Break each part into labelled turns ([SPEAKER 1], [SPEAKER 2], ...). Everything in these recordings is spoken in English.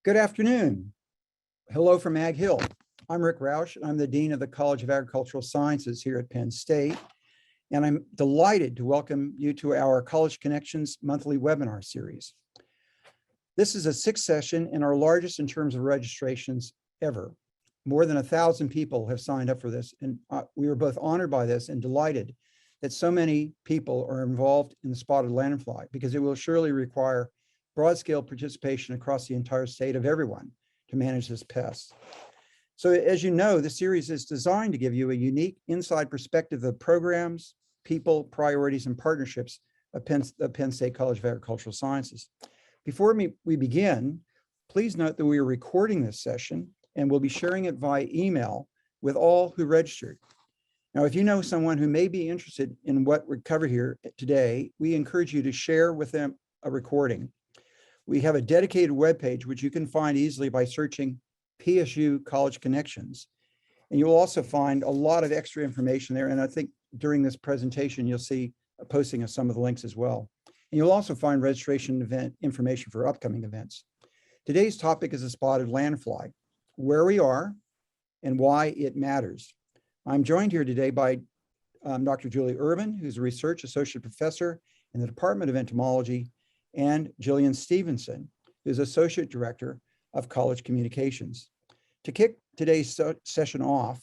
[SPEAKER 1] Good afternoon. Hello from Ag Hill. I'm Rick Roush, and I'm the Dean of the College of Agricultural Sciences here at Penn State. And I'm delighted to welcome you to our College Connections monthly webinar series. This is a sixth session and our largest in terms of registrations ever. More than 1,000 people have signed up for this, and we were both honored by this and delighted that so many people are involved in the spotted lanternfly, because it will surely require broad-scale participation across the entire state of everyone to manage this pest. So as you know, the series is designed to give you a unique inside perspective of programs, people, priorities, and partnerships of Penn State College of Agricultural Sciences. Before we begin, please note that we are recording this session and we'll be sharing it via email with all who registered. Now, if you know someone who may be interested in what we cover here today, we encourage you to share with them a recording. We have a dedicated webpage, which you can find easily by searching PSU College Connections. And you'll also find a lot of extra information there. And I think during this presentation, you'll see a posting of some of the links as well. And you'll also find registration event information for upcoming events. Today's topic is the spotted lanternfly, where we are and why it matters. I'm joined here today by Dr. Julie Urban, who's a research associate professor in the Department of Entomology, and Jillian Stevenson, who's associate director of college communications. To kick today's session off,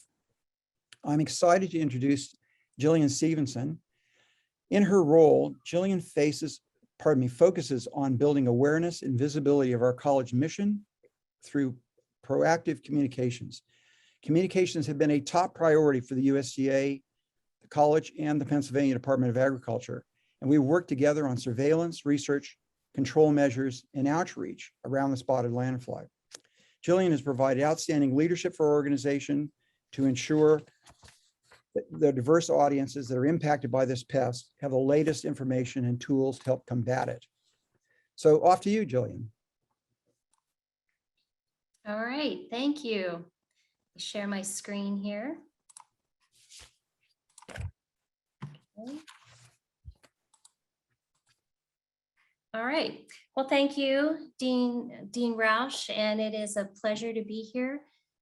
[SPEAKER 1] I'm excited to introduce Jillian Stevenson. In her role, Jillian focuses on building awareness and visibility of our college mission through proactive communications. Communications have been a top priority for the USDA, the college, and the Pennsylvania Department of Agriculture. And we work together on surveillance, research, control measures, and outreach around the spotted lanternfly. Jillian has provided outstanding leadership for our organization to ensure that the diverse audiences that are impacted by this pest have the latest information and tools to help combat it. So off to you, Jillian.
[SPEAKER 2] All right, thank you. Share my screen here. Okay. All right, well, thank you, Dean Roush, and it is a pleasure to be here.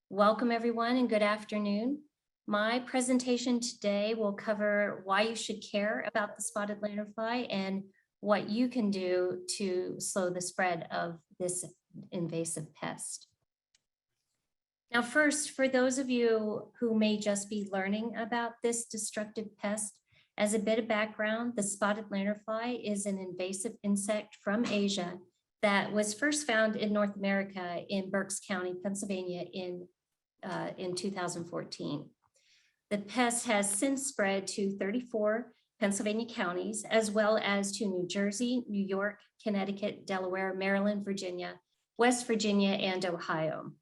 [SPEAKER 2] Welcome everyone and good afternoon. My presentation today will cover why you should care about the spotted lanternfly and what you can do to slow the spread of this invasive pest. Now, first, for those of you who may just be learning about this destructive pest, as a bit of background, the spotted lanternfly is an invasive insect from Asia that was first found in North America in Berks County, Pennsylvania in 2014. The pest has since spread to 34 Pennsylvania counties, as well as to New Jersey, New York, Connecticut, Delaware, Maryland, Virginia, West Virginia, and Ohio.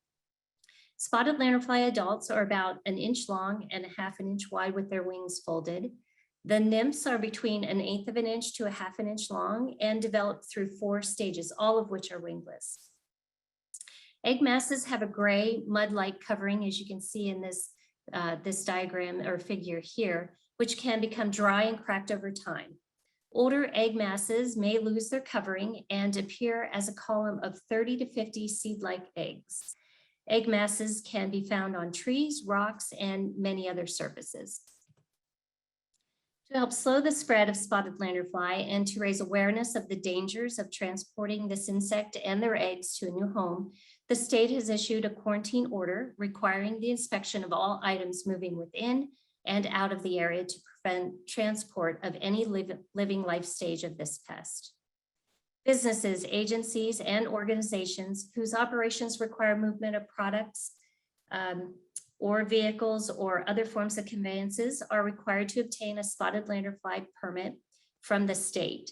[SPEAKER 2] Spotted lanternfly adults are about 1 inch long and 1/2 inch wide with their wings folded. The nymphs are between 1/8 of an inch to 1/2 inch long and develop through 4 stages, all of which are wingless. Egg masses have a gray mud-like covering, as you can see in this diagram or figure here, which can become dry and cracked over time. Older egg masses may lose their covering and appear as a column of 30 to 50 seed-like eggs. Egg masses can be found on trees, rocks, and many other surfaces. To help slow the spread of spotted lanternfly and to raise awareness of the dangers of transporting this insect and their eggs to a new home, the state has issued a quarantine order requiring the inspection of all items moving within and out of the area to prevent transport of any living life stage of this pest. Businesses, agencies, and organizations whose operations require movement of products or vehicles or other forms of conveyances are required to obtain a spotted lanternfly permit from the state.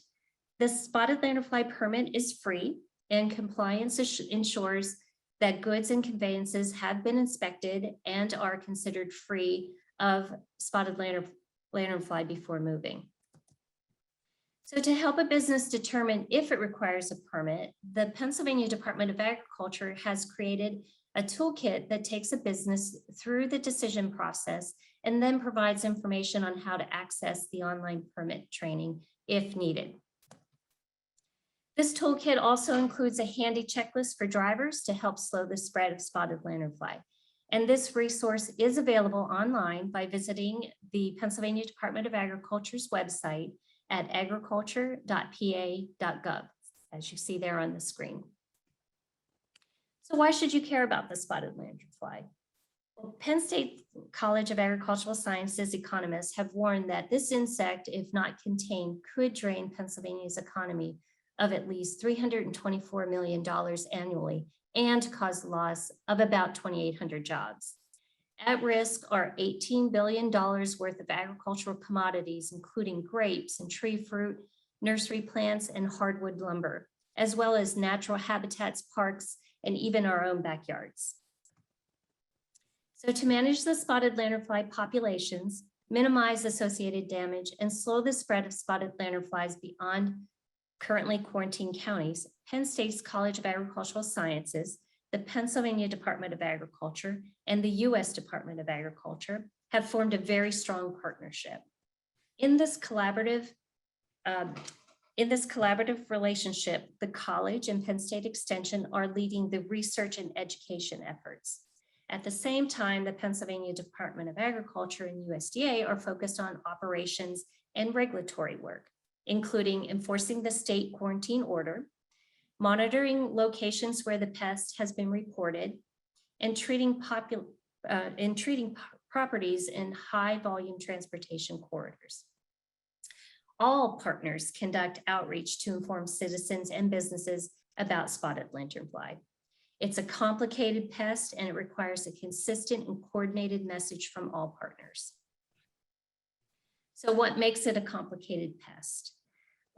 [SPEAKER 2] The spotted lanternfly permit is free, and compliance ensures that goods and conveyances have been inspected and are considered free of spotted lanternfly before moving. So to help a business determine if it requires a permit, the Pennsylvania Department of Agriculture has created a toolkit that takes a business through the decision process and then provides information on how to access the online permit training if needed. This toolkit also includes a handy checklist for drivers to help slow the spread of spotted lanternfly. And this resource is available online by visiting the Pennsylvania Department of Agriculture's website at agriculture.pa.gov, as you see there on the screen. So why should you care about the spotted lanternfly? Well, Penn State College of Agricultural Sciences economists have warned that this insect, if not contained, could drain Pennsylvania's economy of at least $324 million annually and cause the loss of about 2,800 jobs. At risk are $18 billion worth of agricultural commodities, including grapes and tree fruit, nursery plants, and hardwood lumber, as well as natural habitats, parks, and even our own backyards. So to manage the spotted lanternfly populations, minimize associated damage, and slow the spread of spotted lanternflies beyond currently quarantined counties, Penn State's College of Agricultural Sciences, the Pennsylvania Department of Agriculture, and the U.S. Department of Agriculture have formed a very strong partnership. In this collaborative relationship, the college and Penn State Extension are leading the research and education efforts. At the same time, the Pennsylvania Department of Agriculture and USDA are focused on operations and regulatory work, including enforcing the state quarantine order, monitoring locations where the pest has been reported, and treating properties in high volume transportation corridors. All partners conduct outreach to inform citizens and businesses about spotted lanternfly. It's a complicated pest and it requires a consistent and coordinated message from all partners. So what makes it a complicated pest?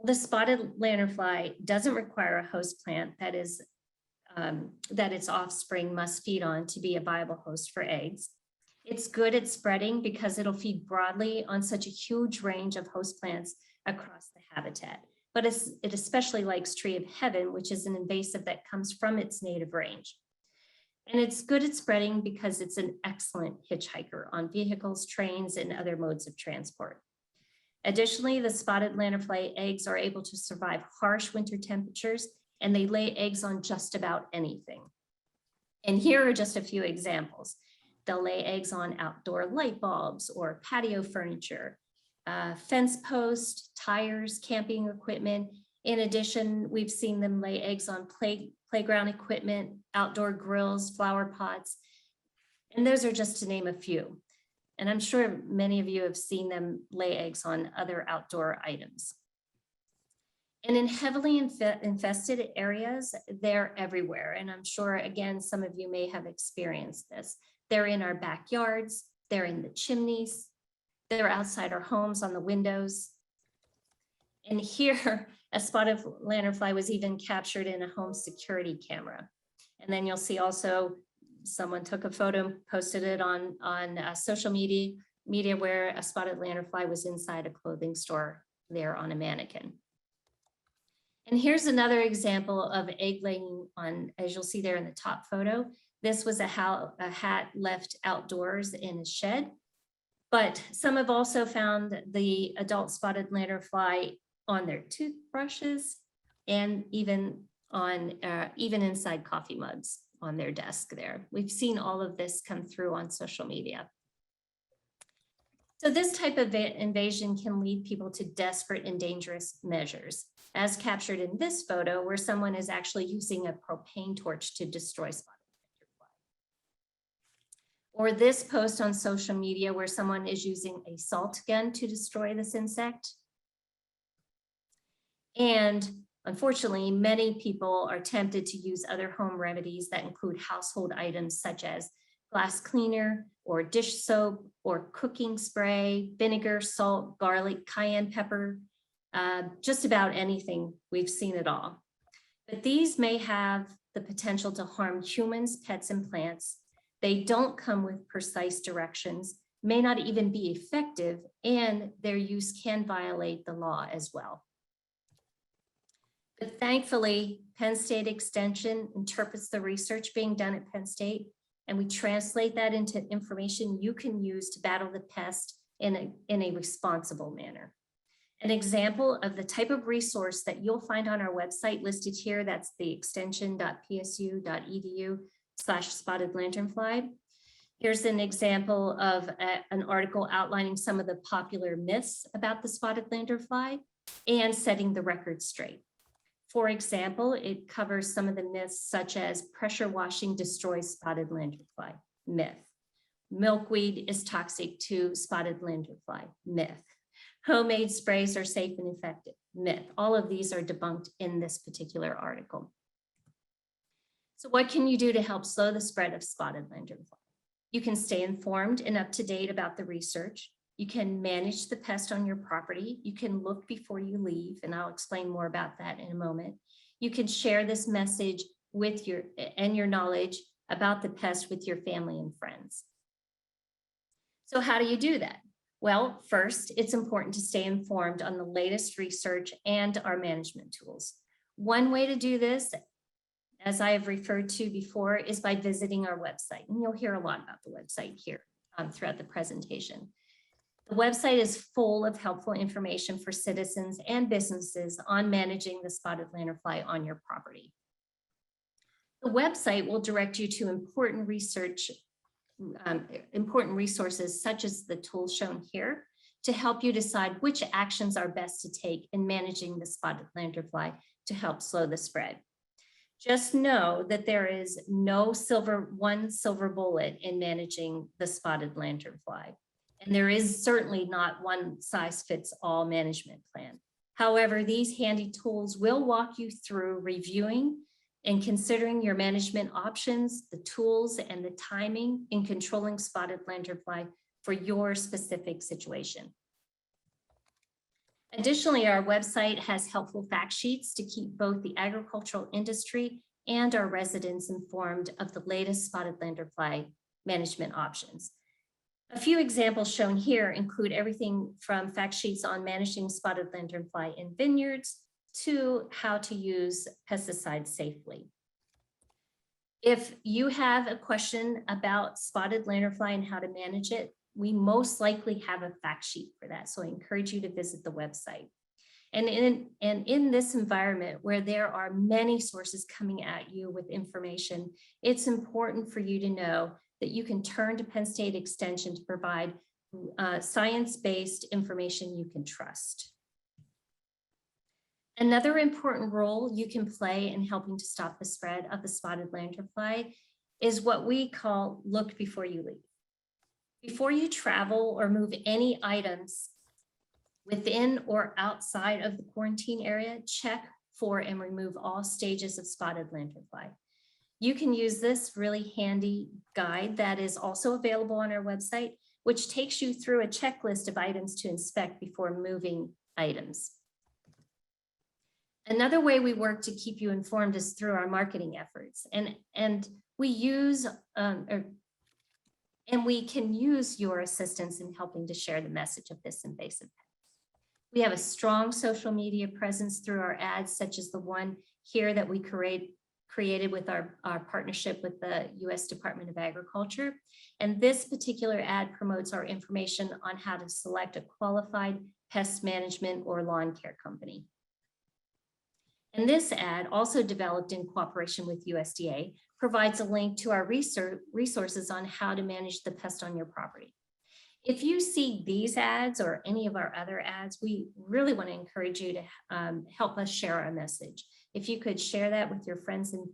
[SPEAKER 2] The spotted lanternfly doesn't require a host plant that its offspring must feed on to be a viable host for eggs. It's good at spreading because it'll feed broadly on such a huge range of host plants across the habitat. But it especially likes tree of heaven, which is an invasive that comes from its native range. And it's good at spreading because it's an excellent hitchhiker on vehicles, trains, and other modes of transport. Additionally, the spotted lanternfly eggs are able to survive harsh winter temperatures, and they lay eggs on just about anything. And here are just a few examples. They'll lay eggs on outdoor light bulbs or patio furniture, fence posts, tires, camping equipment. In addition, we've seen them lay eggs on playground equipment, outdoor grills, flower pots, and those are just to name a few. And I'm sure many of you have seen them lay eggs on other outdoor items. And in heavily infested areas, they're everywhere. And I'm sure, again, some of you may have experienced this. They're in our backyards, they're in the chimneys, they're outside our homes on the windows. And here, a spotted lanternfly was even captured in a home security camera. And then you'll see also someone took a photo, posted it on social media where a spotted lanternfly was inside a clothing store there on a mannequin. And here's another example of egg laying on, as you'll see there in the top photo. This was a hat left outdoors in a shed, but some have also found the adult spotted lanternfly on their toothbrushes and even inside coffee mugs on their desk there. We've seen all of this come through on social media. So this type of invasion can lead people to desperate and dangerous measures, as captured in this photo where someone is actually using a propane torch to destroy spotted lanternfly. Or this post on social media where someone is using a salt gun to destroy this insect. And unfortunately, many people are tempted to use other home remedies that include household items such as glass cleaner or dish soap or cooking spray, vinegar, salt, garlic, cayenne pepper, just about anything. We've seen it all. But these may have the potential to harm humans, pets, and plants. They don't come with precise directions, may not even be effective, and their use can violate the law as well. But thankfully, Penn State Extension interprets the research being done at Penn State, and we translate that into information you can use to battle the pest in a responsible manner. An example of the type of resource that you'll find on our website listed here, that's the extension.psu.edu/spotted lanternfly. Here's an example of an article outlining some of the popular myths about the spotted lanternfly and setting the record straight. For example, it covers some of the myths such as pressure washing destroys spotted lanternfly, myth. Milkweed is toxic to spotted lanternfly, myth. Homemade sprays are safe and effective, myth. All of these are debunked in this particular article. So what can you do to help slow the spread of spotted lanternfly? You can stay informed and up to date about the research. You can manage the pest on your property. You can look before you leave, and I'll explain more about that in a moment. You can share this message with your knowledge about the pest with your family and friends. So how do you do that? Well, first, it's important to stay informed on the latest research and our management tools. One way to do this, as I have referred to before, is by visiting our website. And you'll hear a lot about the website here throughout the presentation. The website is full of helpful information for citizens and businesses on managing the spotted lanternfly on your property. The website will direct you to important resources such as the tools shown here to help you decide which actions are best to take in managing the spotted lanternfly to help slow the spread. Just know that there is no one silver bullet in managing the spotted lanternfly. And there is certainly not one size fits all management plan. However, these handy tools will walk you through reviewing and considering your management options, the tools and the timing in controlling spotted lanternfly for your specific situation. Additionally, our website has helpful fact sheets to keep both the agricultural industry and our residents informed of the latest spotted lanternfly management options. A few examples shown here include everything from fact sheets on managing spotted lanternfly in vineyards to how to use pesticides safely. If you have a question about spotted lanternfly and how to manage it, we most likely have a fact sheet for that. So I encourage you to visit the website. And in this environment where there are many sources coming at you with information, it's important for you to know that you can turn to Penn State Extension to provide science-based information you can trust. Another important role you can play in helping to stop the spread of the spotted lanternfly is what we call look before you leave. Before you travel or move any items within or outside of the quarantine area, check for and remove all stages of spotted lanternfly. You can use this really handy guide that is also available on our website, which takes you through a checklist of items to inspect before moving items. Another way we work to keep you informed is through our marketing efforts, and we can use your assistance in helping to share the message of this invasive pest. We have a strong social media presence through our ads, such as the one here that we created with our partnership with the U.S. Department of Agriculture. And this particular ad promotes our information on how to select a qualified pest management or lawn care company. And this ad, also developed in cooperation with USDA, provides a link to our resources on how to manage the pest on your property. If you see these ads or any of our other ads, we really want to encourage you to help us share our message. If you could share that with your friends and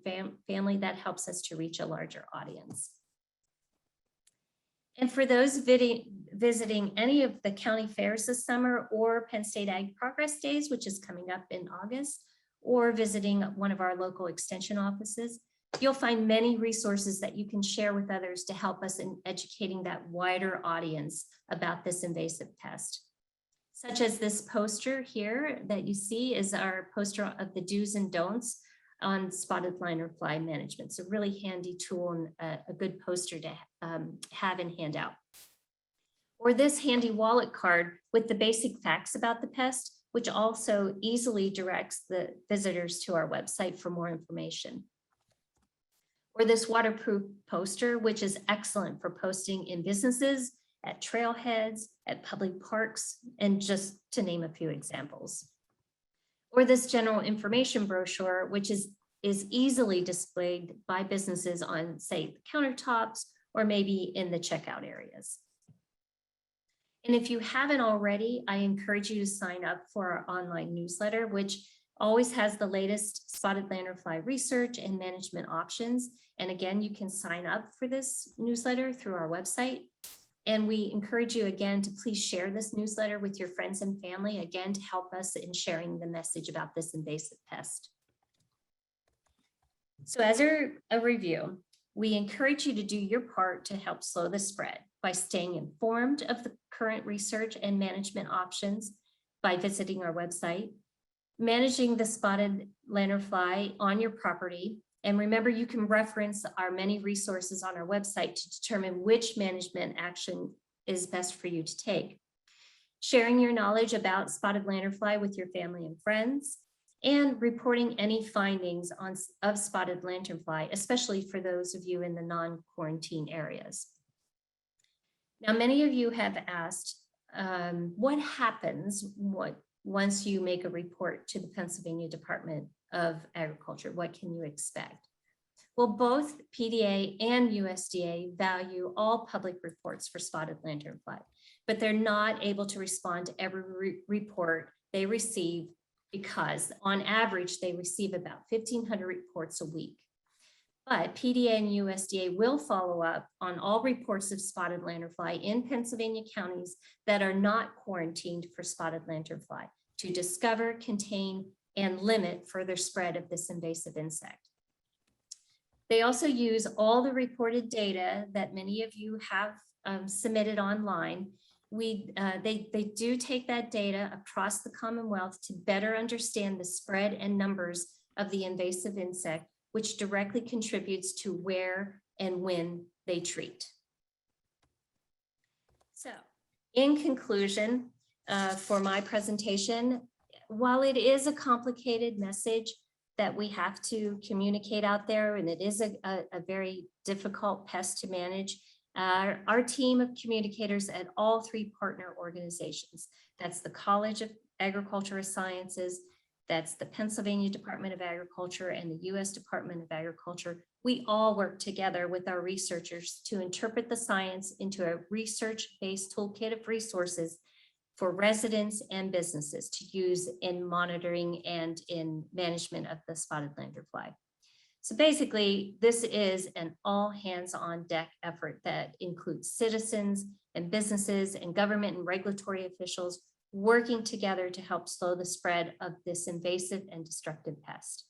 [SPEAKER 2] family, that helps us to reach a larger audience. And for those visiting any of the county fairs this summer or Penn State Ag Progress Days, which is coming up in August, or visiting one of our local extension offices, you'll find many resources that you can share with others to help us in educating that wider audience about this invasive pest. Such as this poster here that you see is our poster of the do's and don'ts on spotted lanternfly management. It's a really handy tool and a good poster to have and hand out. Or this handy wallet card with the basic facts about the pest, which also easily directs the visitors to our website for more information. Or this waterproof poster, which is excellent for posting in businesses at trailheads, at public parks, and just to name a few examples. Or this general information brochure, which is easily displayed by businesses on, say, the countertops or maybe in the checkout areas. And if you haven't already, I encourage you to sign up for our online newsletter, which always has the latest spotted lanternfly research and management options. And again, you can sign up for this newsletter through our website. And we encourage you again to please share this newsletter with your friends and family, again, to help us in sharing the message about this invasive pest. So as a review, we encourage you to do your part to help slow the spread by staying informed of the current research and management options by visiting our website, managing the spotted lanternfly on your property. And remember, you can reference our many resources on our website to determine which management action is best for you to take. Sharing your knowledge about spotted lanternfly with your family and friends, and reporting any findings of spotted lanternfly, especially for those of you in the non-quarantine areas. Now, many of you have asked, what happens once you make a report to the Pennsylvania Department of Agriculture? What can you expect? Well, both PDA and USDA value all public reports for spotted lanternfly, but they're not able to respond to every report they receive because on average, they receive about 1,500 reports a week. But PDA and USDA will follow up on all reports of spotted lanternfly in Pennsylvania counties that are not quarantined for spotted lanternfly to discover, contain, and limit further spread of this invasive insect. They also use all the reported data that many of you have submitted online. They do take that data across the Commonwealth to better understand the spread and numbers of the invasive insect, which directly contributes to where and when they treat. So, in conclusion, for my presentation, while it is a complicated message that we have to communicate out there, and it is a very difficult pest to manage, our team of communicators at all three partner organizations, that's the College of Agricultural Sciences, that's the Pennsylvania Department of Agriculture and the U.S. Department of Agriculture, we all work together with our researchers to interpret the science into a research-based toolkit of resources for residents and businesses to use in monitoring and in management of the spotted lanternfly. So basically, this is an all hands on deck effort that includes citizens and businesses and government and regulatory officials working together to help slow the spread of this invasive and destructive pest.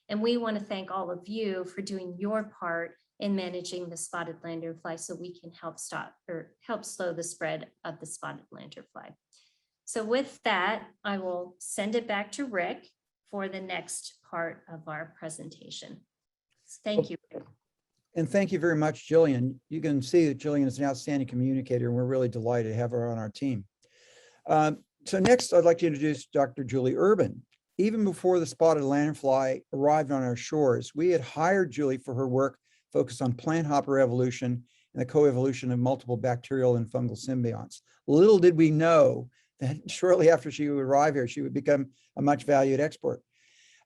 [SPEAKER 2] And we want to thank all of you for doing your part in managing the spotted lanternfly so we can help slow the spread of the spotted lanternfly. So with that, I will send it back to Rick for the next part of our presentation. Thank you.
[SPEAKER 1] And thank you very much, Jillian. You can see that Jillian is an outstanding communicator, and we're really delighted to have her on our team. So next, I'd like to introduce Dr. Julie Urban. Even before the spotted lanternfly arrived on our shores, we had hired Julie for her work focused on plant hopper evolution and the coevolution of multiple bacterial and fungal symbionts. Little did we know that shortly after she would arrive here, she would become a much valued expert.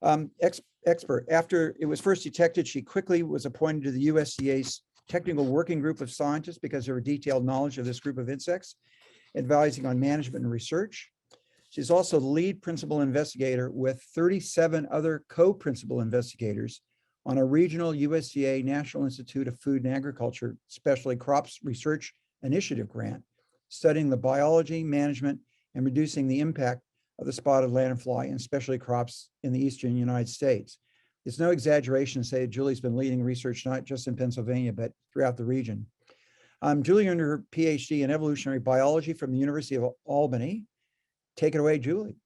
[SPEAKER 1] After it was first detected, she quickly was appointed to the USDA's technical working group of scientists because of her detailed knowledge of this group of insects, advising on management and research. She's also the lead principal investigator with 37 other co-principal investigators on a regional USDA National Institute of Food and Agriculture, especially crops research initiative grant, studying the biology, management, and reducing the impact of the spotted lanternfly and especially crops in the eastern United States. It's no exaggeration to say that Julie's been leading research not just in Pennsylvania, but throughout the region. Julie earned her PhD in evolutionary biology from the University of Albany. Take it away, Julie.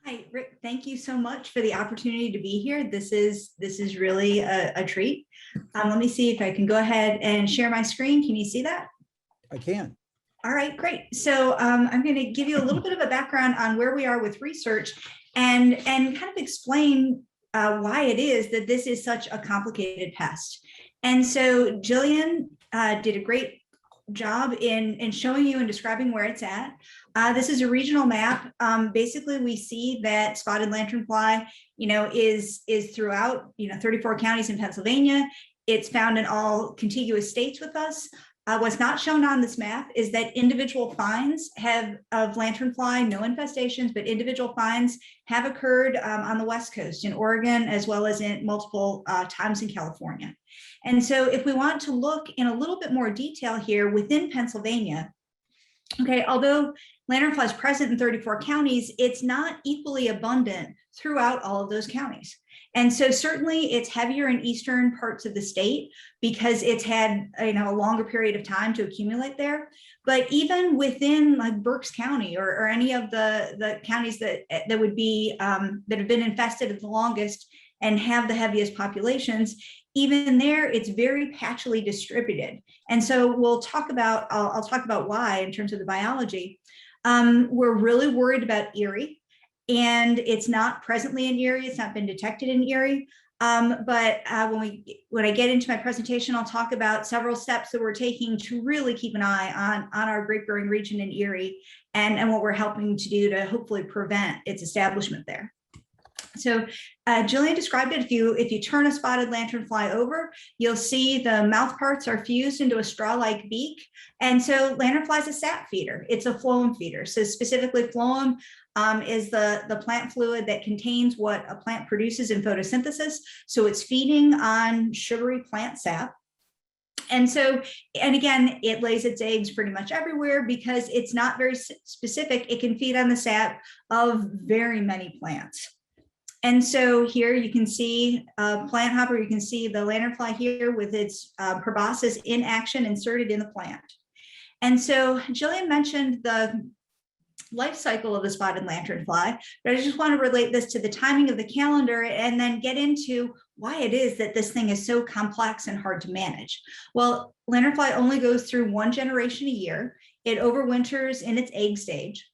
[SPEAKER 3] Hi, Rick. Thank you so much for the opportunity to be here. This is really a treat. Let me see if I can go ahead and share my screen. Can you see that?
[SPEAKER 1] I can.
[SPEAKER 3] All right, great. So I'm going to give you a little bit of a background on where we are with research and kind of explain why it is that this is such a complicated pest. And so Jillian did a great job in showing you and describing where it's at. This is a regional map. Basically, we see that spotted lanternfly, is throughout, 34 counties in Pennsylvania. It's found in all contiguous states with us. What's not shown on this map is that individual finds of lanternfly, no infestations, but individual finds have occurred on the West Coast in Oregon, as well as in multiple times in California. And so if we want to look in a little bit more detail here within Pennsylvania, okay, although lanternfly is present in 34 counties, it's not equally abundant throughout all of those counties. And so certainly it's heavier in eastern parts of the state because it's had a longer period of time to accumulate there. But even within like Berks County or any of the counties that would be that have been infested the longest and have the heaviest populations, even there it's very patchily distributed. And so I'll talk about why in terms of the biology. We're really worried about Erie. And it's not presently in Erie. It's not been detected in Erie. But when I get into my presentation, I'll talk about several steps that we're taking to really keep an eye on our grape growing region in Erie and what we're helping to do to hopefully prevent its establishment there. So Jillian described it. If you turn a spotted lanternfly over, you'll see the mouth parts are fused into a straw-like beak. And so lanternfly is a sap feeder. It's a phloem feeder. So specifically phloem is the plant fluid that contains what a plant produces in photosynthesis. So it's feeding on sugary plant sap. And so, and again, it lays its eggs pretty much everywhere because it's not very specific. It can feed on the sap of very many plants. And so here you can see plant hopper, you can see the lanternfly here with its proboscis in action inserted in the plant. And so Jillian mentioned the life cycle of the spotted lanternfly, but I just want to relate this to the timing of the calendar and then get into why it is that this thing is so complex and hard to manage. Well, lanternfly only goes through one generation a year. It overwinters in its egg stage.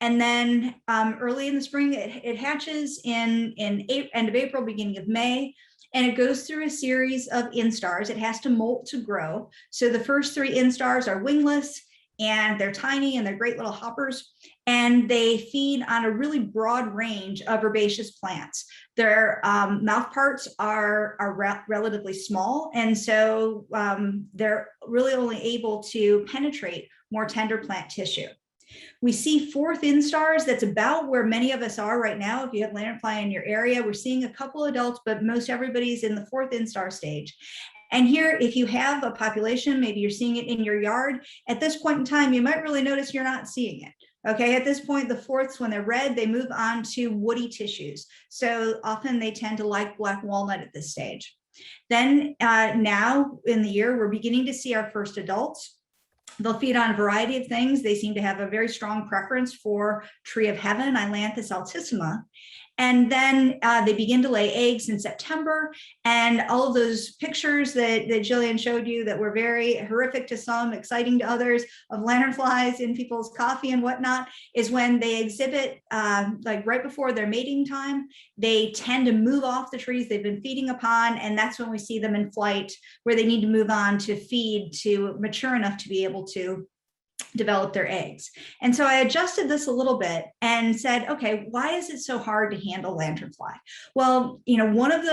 [SPEAKER 3] And then early in the spring, it hatches in end of April, beginning of May, and it goes through a series of instars. It has to molt to grow. So the first 3 instars are wingless, and they're tiny, and they're great little hoppers, and they feed on a really broad range of herbaceous plants. Their mouth parts are relatively small, and so they're really only able to penetrate more tender plant tissue. We see 4th instars. That's about where many of us are right now. If you have lanternfly in your area, we're seeing a couple adults, but most everybody's in the 4th instar stage. And here, if you have a population, maybe you're seeing it in your yard, at this point in time, you might really notice you're not seeing it. Okay, at this point, the 4ths, when they're red, they move on to woody tissues. So often they tend to like black walnut at this stage. Then now in the year, we're beginning to see our first adults. They'll feed on a variety of things. They seem to have a very strong preference for tree of heaven, Ailanthus altissima. And then they begin to lay eggs in September. And all of those pictures that Jillian showed you that were very horrific to some, exciting to others, of lanternflies in people's coffee and whatnot, is when they exhibit, like right before their mating time, they tend to move off the trees they've been feeding upon. And that's when we see them in flight, where they need to move on to feed to mature enough to be able to develop their eggs. And so I adjusted this a little bit and said, okay, why is it so hard to handle lanternfly? Well, one of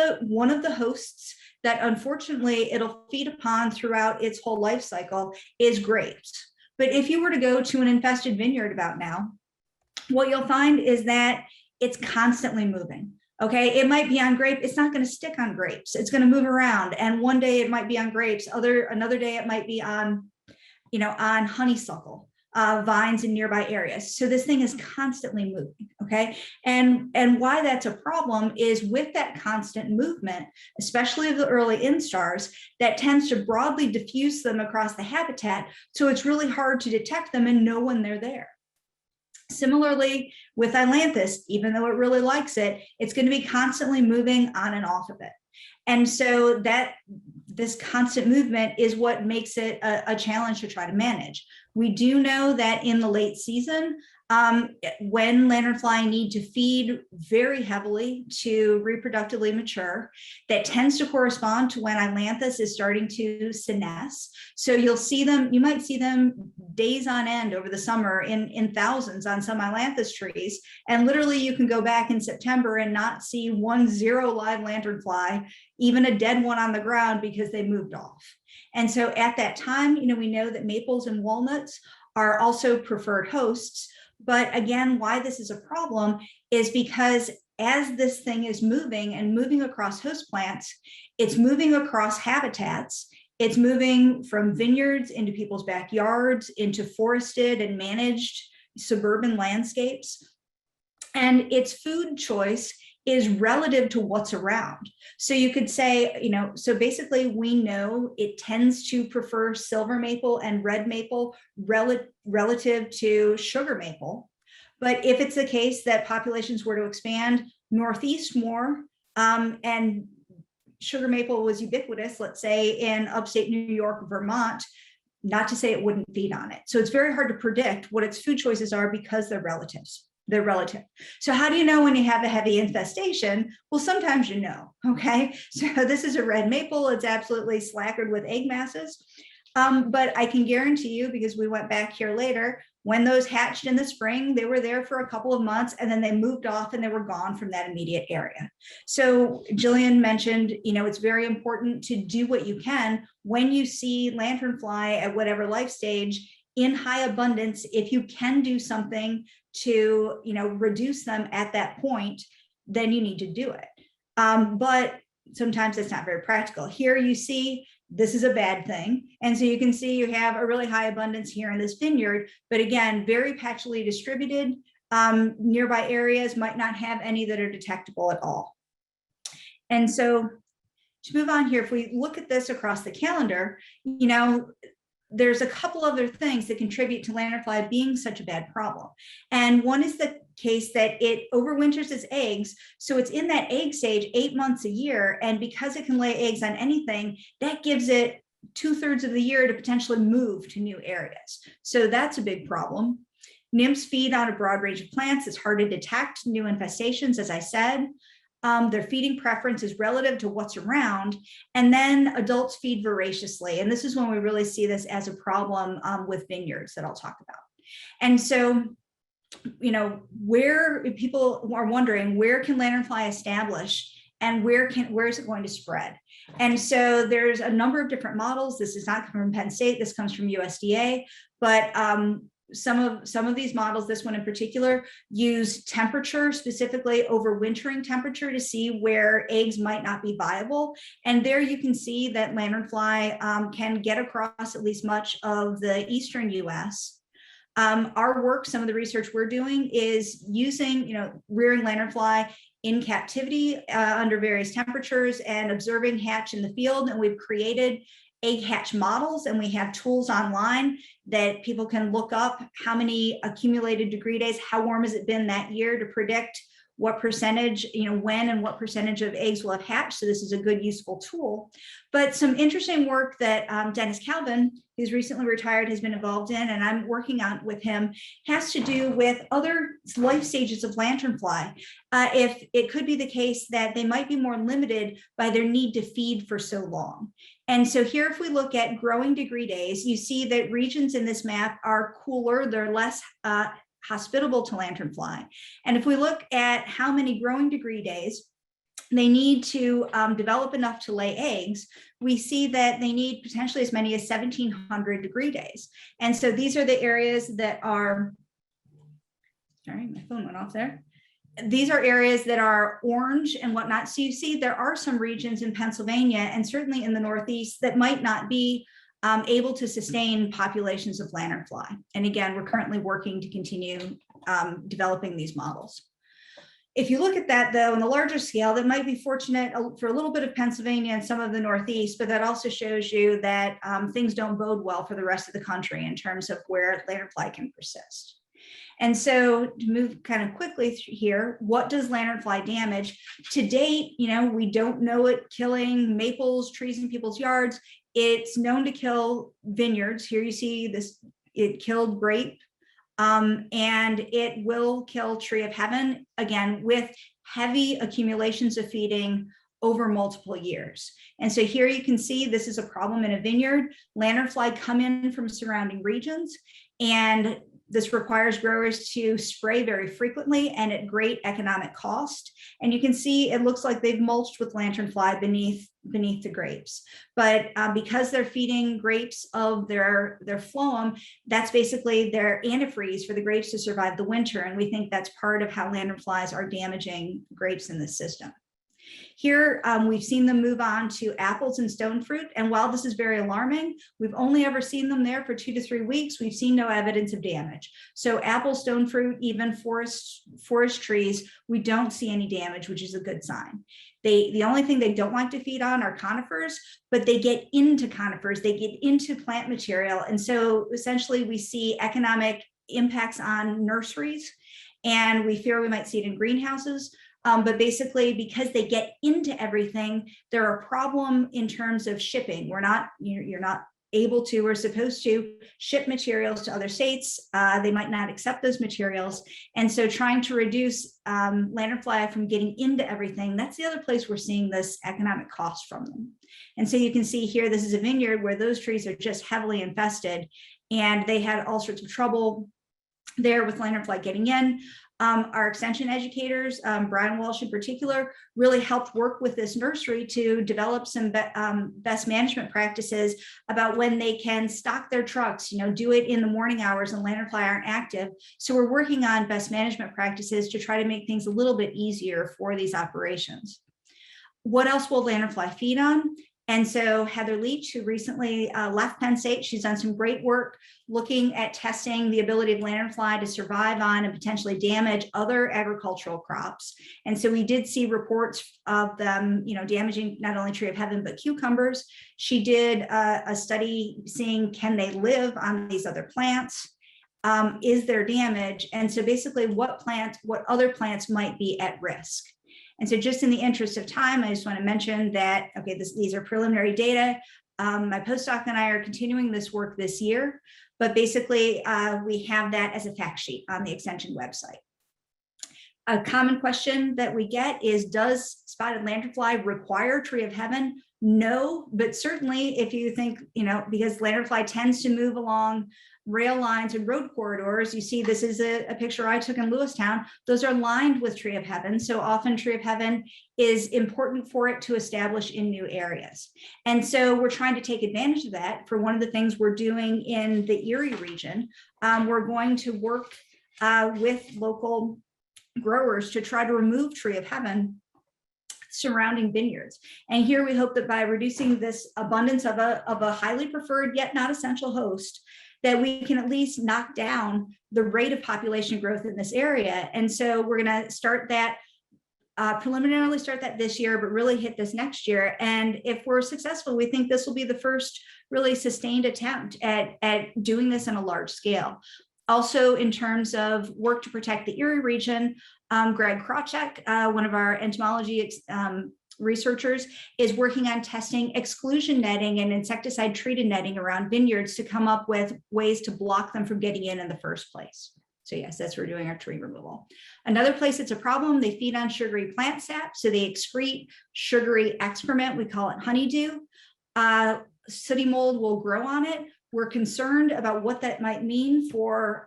[SPEAKER 3] the hosts that unfortunately it'll feed upon throughout its whole life cycle is grapes. But if you were to go to an infested vineyard about now, what you'll find is that it's constantly moving. Okay, it might be on grape. It's not going to stick on grapes. It's going to move around. And one day it might be on grapes. Another day it might be on honeysuckle vines in nearby areas. So this thing is constantly moving, okay? And why that's a problem is with that constant movement, especially the early instars, that tends to broadly diffuse them across the habitat. So it's really hard to detect them and know when they're there. Similarly, with Ailanthus, even though it really likes it, it's going to be constantly moving on and off of it. And so this constant movement is what makes it a challenge to try to manage. We do know that in the late season, When lanternfly need to feed very heavily to reproductively mature, that tends to correspond to when Ailanthus is starting to senesce. So you'll see them, you might see them days on end over the summer in thousands on some Ailanthus trees. And literally you can go back in September and not see 0 live lanternfly, even a dead one on the ground, because they moved off. And so at that time, we know that maples and walnuts are also preferred hosts. But again, why this is a problem is because as this thing is moving and moving across host plants, it's moving across habitats. It's moving from vineyards into people's backyards, into forested and managed suburban landscapes. And its food choice is relative to what's around. So you could say, so basically we know it tends to prefer silver maple and red maple relative to sugar maple. But if it's the case that populations were to expand northeast more, and sugar maple was ubiquitous, let's say in upstate New York, Vermont, not to say it wouldn't feed on it. So it's very hard to predict what its food choices are because they're relatives. They're relative. So how do you know when you have a heavy infestation? Well, sometimes you know, okay? So this is a red maple. It's absolutely slackered with egg masses. But I can guarantee you, because we went back here later, when those hatched in the spring, they were there for a couple of months and then they moved off and they were gone from that immediate area. So Jillian mentioned, it's very important to do what you can when you see lanternfly at whatever life stage in high abundance. If you can do something to reduce them at that point, then you need to do it. But sometimes it's not very practical. Here you see this is a bad thing. And so you can see you have a really high abundance here in this vineyard, but again, very patchily distributed. Nearby areas might not have any that are detectable at all. And so to move on here, if we look at this across the calendar, there's a couple other things that contribute to lanternfly being such a bad problem. And one is the case that it overwinters its eggs. So it's in that egg stage 8 months a year. And because it can lay eggs on anything, that gives it 2/3 of the year to potentially move to new areas. So that's a big problem. Nymphs feed on a broad range of plants. It's hard to detect new infestations, as I said. Their feeding preference is relative to what's around. And then adults feed voraciously. And this is when we really see this as a problem with vineyards that I'll talk about. And so, where people are wondering, where can lanternfly establish and where is it going to spread? And so there's a number of different models. This is not from Penn State, this comes from USDA, but some of these models, this one in particular, use temperature, specifically overwintering temperature, to see where eggs might not be viable. And there you can see that lanternfly can get across at least much of the eastern US. Our work, some of the research we're doing is using, rearing lanternfly in captivity under various temperatures and observing hatch in the field. And we've created egg hatch models, and we have tools online that people can look up how many accumulated degree days, how warm has it been that year, to predict what percentage, when and what percentage of eggs will have hatched. So this is a good, useful tool. But some interesting work that Dennis Calvin, who's recently retired, has been involved in, and I'm working on with him, has to do with other life stages of lanternfly. If it could be the case that they might be more limited by their need to feed for so long. And so here, if we look at growing degree days, you see that regions in this map are cooler, they're less hospitable to lanternfly. And if we look at how many growing degree days they need to develop enough to lay eggs, we see that they need potentially as many as 1,700 degree days. And so these are the areas that are, sorry, my phone went off there. These are areas that are orange and whatnot. So you see there are some regions in Pennsylvania and certainly in the Northeast that might not be able to sustain populations of lanternfly. And again, we're currently working to continue developing these models. If you look at that, though, on the larger scale, that might be fortunate for a little bit of Pennsylvania and some of the Northeast, but that also shows you that things don't bode well for the rest of the country in terms of where lanternfly can persist. And so to move kind of quickly here, what does lanternfly damage? To date, we don't know it killing maples, trees in people's yards. It's known to kill vineyards. Here you see this, it killed grape and it will kill tree of heaven, again, with heavy accumulations of feeding over multiple years. And so here you can see this is a problem in a vineyard. Lanternfly come in from surrounding regions, and this requires growers to spray very frequently and at great economic cost. And you can see it looks like they've mulched with lanternfly beneath the grapes. But because they're feeding grapes of their phloem, that's basically their antifreeze for the grapes to survive the winter. And we think that's part of how lanternflies are damaging grapes in this system. Here, we've seen them move on to apples and stone fruit. And while this is very alarming, we've only ever seen them there for 2 to 3 weeks. We've seen no evidence of damage. So apple, stone fruit, even forest trees, we don't see any damage, which is a good sign. The only thing they don't like to feed on are conifers, but they get into conifers, they get into plant material. And so essentially we see economic impacts on nurseries, and we fear we might see it in greenhouses. But basically, because they get into everything, they're a problem in terms of shipping. You're not able to or supposed to ship materials to other states. They might not accept those materials. And so trying to reduce lanternfly from getting into everything, that's the other place we're seeing this economic cost from them. And so you can see here, this is a vineyard where those trees are just heavily infested, and they had all sorts of trouble there with lanternfly getting in. Our extension educators, Brian Walsh in particular, really helped work with this nursery to develop some best management practices about when they can stock their trucks, do it in the morning hours and lanternfly aren't active. So we're working on best management practices to try to make things a little bit easier for these operations. What else will lanternfly feed on? And so Heather Leach, who recently left Penn State, she's done some great work looking at testing the ability of lanternfly to survive on and potentially damage other agricultural crops. And so we did see reports of them, damaging not only tree of heaven, but cucumbers. She did a study seeing, can they live on these other plants? Is there damage? And so basically what other plants might be at risk? And so just in the interest of time, I just want to mention that, okay, these are preliminary data. My postdoc and I are continuing this work this year, but basically we have that as a fact sheet on the extension website. A common question that we get is, does spotted lanternfly require tree of heaven? No, but certainly if you think, because lanternfly tends to move along rail lines and road corridors, you see this is a picture I took in Lewistown. Those are lined with tree of heaven. So often tree of heaven is important for it to establish in new areas. And so we're trying to take advantage of that. For one of the things we're doing in the Erie region, we're going to work with local growers to try to remove tree of heaven surrounding vineyards. And here we hope that by reducing this abundance of a highly preferred yet not essential host, that we can at least knock down the rate of population growth in this area. And so we're going to start that, preliminarily start that this year, but really hit this next year. And if we're successful, we think this will be the first really sustained attempt at doing this on a large scale. Also, in terms of work to protect the Erie region, Greg Krawczyk, one of our entomology researchers, is working on testing exclusion netting and insecticide treated netting around vineyards to come up with ways to block them from getting in the first place. So yes, that's where we're doing our tree removal. Another place it's a problem, they feed on sugary plant sap. So they excrete sugary excrement, we call it honeydew. Sooty mold will grow on it. We're concerned about what that might mean for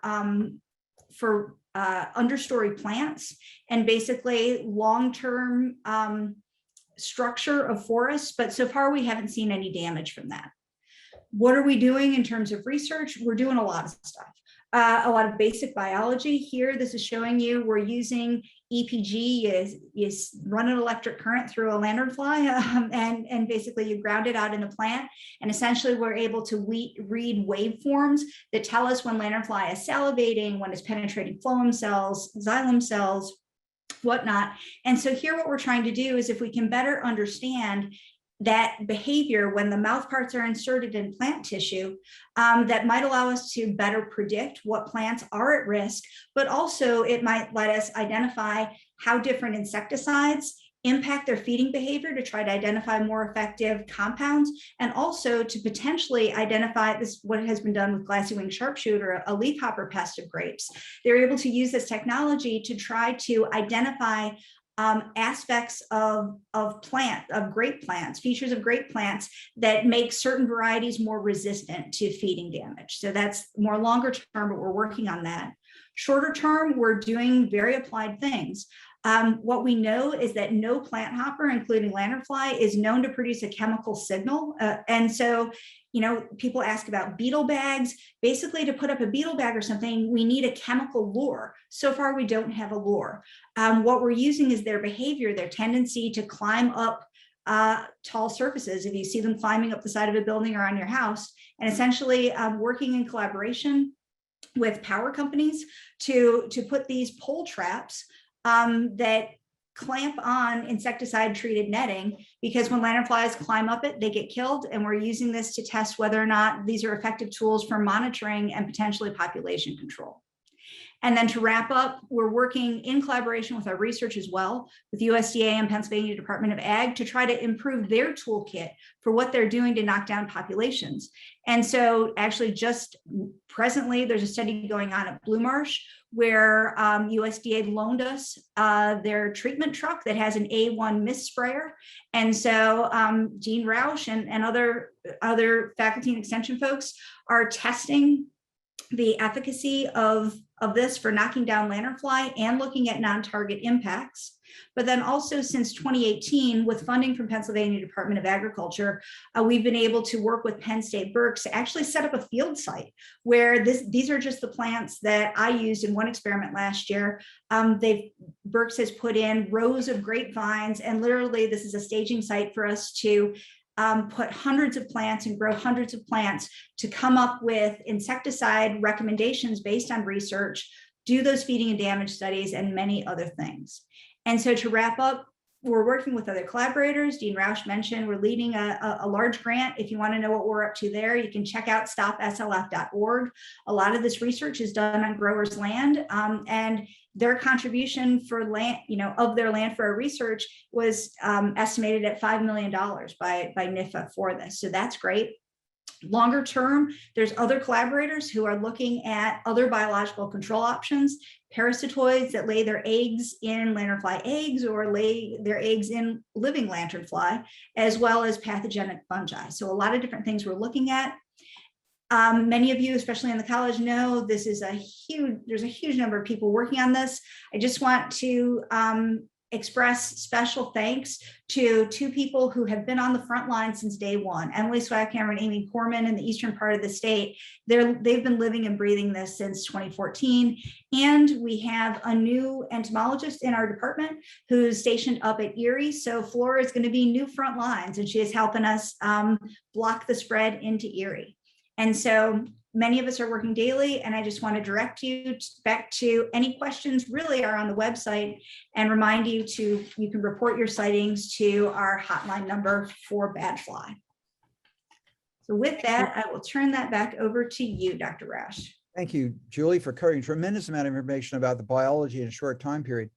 [SPEAKER 3] understory plants and basically long-term structure of forests, but so far we haven't seen any damage from that. What are we doing in terms of research? We're doing a lot of stuff. A lot of basic biology here. This is showing you we're using EPG. You run an electric current through a lanternfly and basically you ground it out in the plant. And essentially we're able to read waveforms that tell us when lanternfly is salivating, when it's penetrating phloem cells, xylem cells, whatnot. And so here what we're trying to do is if we can better understand that behavior when the mouth parts are inserted in plant tissue, that might allow us to better predict what plants are at risk, but also it might let us identify how different insecticides impact their feeding behavior to try to identify more effective compounds, and also to potentially identify this, what has been done with glassy wing sharpshooter, a leafhopper pest of grapes. They're able to use this technology to try to identify aspects of grape plants, features of grape plants that make certain varieties more resistant to feeding damage. So that's more longer term, but we're working on that. Shorter term, we're doing very applied things. What we know is that no plant hopper, including lanternfly, is known to produce a chemical signal. And so, you know, people ask about beetle bags. Basically, to put up a beetle bag or something, we need a chemical lure. So far, we don't have a lure. What we're using is their behavior, their tendency to climb up tall surfaces. If you see them climbing up the side of a building or on your house, and essentially working in collaboration with power companies to put these pole traps that clamp on insecticide treated netting, because when lanternflies climb up it, they get killed. And we're using this to test whether or not these are effective tools for monitoring and potentially population control. And then to wrap up, we're working in collaboration with our research as well, with USDA and Pennsylvania Department of Ag, to try to improve their toolkit for what they're doing to knock down populations. And so actually just presently, there's a study going on at Blue Marsh where USDA loaned us their treatment truck that has an A1 mist sprayer. And so Gene Roush and other faculty and extension folks are testing the efficacy of this for knocking down lanternfly and looking at non-target impacts. But then also since 2018, with funding from Pennsylvania Department of Agriculture, we've been able to work with Penn State Berks to actually set up a field site where these are just the plants that I used in one experiment last year. Berks has put in rows of grapevines, and literally this is a staging site for us to put hundreds of plants and grow hundreds of plants to come up with insecticide recommendations based on research, do those feeding and damage studies, and many other things. And so to wrap up, we're working with other collaborators. Dean Roush mentioned we're leading a large grant. If you want to know what we're up to there, you can check out stopslf.org. A lot of this research is done on growers' land, and their contribution for land, of their land for our research was estimated at $5 million by NIFA for this. So that's great. Longer term, there's other collaborators who are looking at other biological control options, parasitoids that lay their eggs in lanternfly eggs or lay their eggs in living lanternfly, as well as pathogenic fungi. So a lot of different things we're looking at. Many of you, especially in the college, know this is there's a huge number of people working on this. I just want to express special thanks to two people who have been on the front line since day one, Emily Swackhammer and Amy Corman in the eastern part of the state. They've been living and breathing this since 2014. And we have a new entomologist in our department who's stationed up at Erie. So Flora is going to be new front lines, and she is helping us block the spread into Erie. And so many of us are working daily, and I just want to direct you back to any questions really are on the website, and remind you can report your sightings to our hotline number for bad fly. So with that, I will turn that back over to you, Dr. Roush.
[SPEAKER 1] Thank you, Julie, for covering a tremendous amount of information about the biology in a short time period.